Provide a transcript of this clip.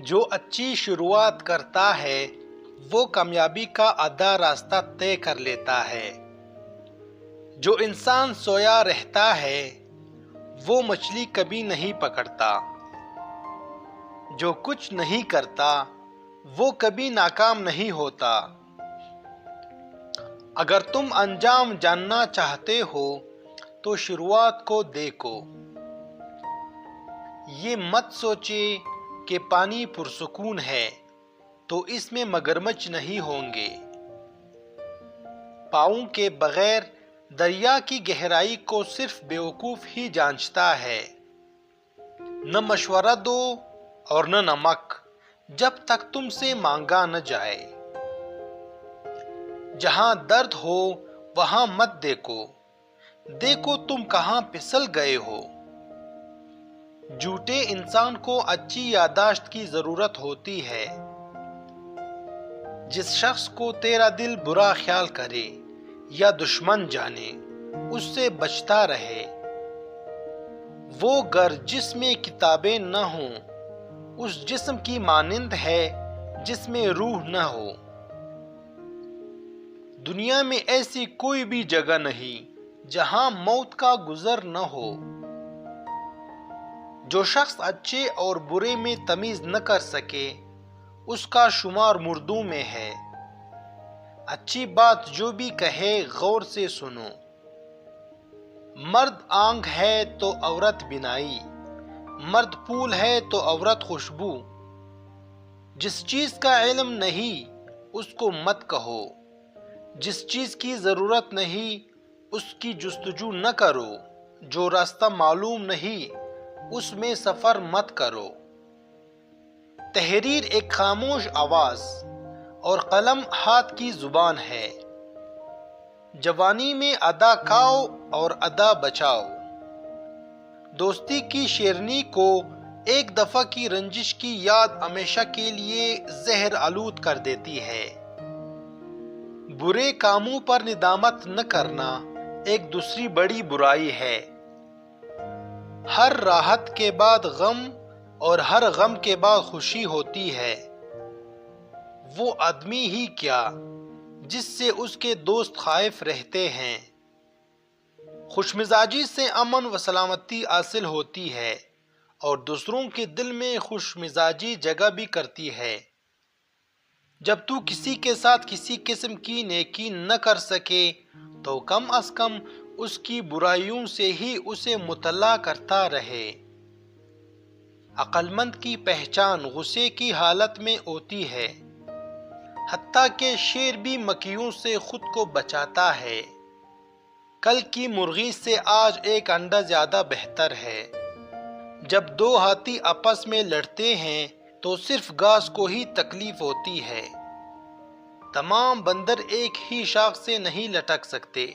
جو اچھی شروعات کرتا ہے وہ کامیابی کا آدھا راستہ طے کر لیتا ہے۔ جو انسان سویا رہتا ہے وہ مچھلی کبھی نہیں پکڑتا۔ جو کچھ نہیں کرتا وہ کبھی ناکام نہیں ہوتا۔ اگر تم انجام جاننا چاہتے ہو تو شروعات کو دیکھو۔ یہ مت سوچے کہ پانی پرسکون ہے تو اس میں مگرمچھ نہیں ہوں گے۔ پاؤں کے بغیر دریا کی گہرائی کو صرف بیوقوف ہی جانچتا ہے۔ نہ مشورہ دو اور نہ نمک جب تک تم سے مانگا نہ جائے۔ جہاں درد ہو وہاں مت دیکھو، دیکھو تم کہاں پھسل گئے ہو۔ جھوٹے انسان کو اچھی یادداشت کی ضرورت ہوتی ہے۔ جس شخص کو تیرا دل برا خیال کرے یا دشمن جانے اس سے بچتا رہے۔ وہ گھر جس میں کتابیں نہ ہوں اس جسم کی مانند ہے جس میں روح نہ ہو۔ دنیا میں ایسی کوئی بھی جگہ نہیں جہاں موت کا گزر نہ ہو۔ جو شخص اچھے اور برے میں تمیز نہ کر سکے اس کا شمار مردوں میں ہے۔ اچھی بات جو بھی کہے غور سے سنو۔ مرد آنکھ ہے تو عورت بینائی، مرد پھول ہے تو عورت خوشبو۔ جس چیز کا علم نہیں اس کو مت کہو، جس چیز کی ضرورت نہیں اس کی جستجو نہ کرو، جو راستہ معلوم نہیں اس میں سفر مت کرو۔ تحریر ایک خاموش آواز اور قلم ہاتھ کی زبان ہے۔ جوانی میں ادا کھاؤ اور ادا بچاؤ۔ دوستی کی شیرنی کو ایک دفعہ کی رنجش کی یاد ہمیشہ کے لیے زہر آلود کر دیتی ہے۔ برے کاموں پر ندامت نہ کرنا ایک دوسری بڑی برائی ہے۔ ہر راحت کے بعد غم اور ہر غم کے بعد خوشی ہوتی ہے۔ وہ آدمی ہی کیا جس سے اس کے دوست خائف رہتے ہیں۔ خوش مزاجی سے امن و سلامتی حاصل ہوتی ہے اور دوسروں کے دل میں خوش مزاجی جگہ بھی کرتی ہے۔ جب تو کسی کے ساتھ کسی قسم کی نیکی نہ کر سکے تو کم از کم اس کی برائیوں سے ہی اسے مطلع کرتا رہے۔ عقل مند کی پہچان غصے کی حالت میں ہوتی ہے، حتیٰ کہ شیر بھی مکھیوں سے خود کو بچاتا ہے۔ کل کی مرغی سے آج ایک انڈا زیادہ بہتر ہے۔ جب دو ہاتھی آپس میں لڑتے ہیں تو صرف گھاس کو ہی تکلیف ہوتی ہے۔ تمام بندر ایک ہی شاخ سے نہیں لٹک سکتے۔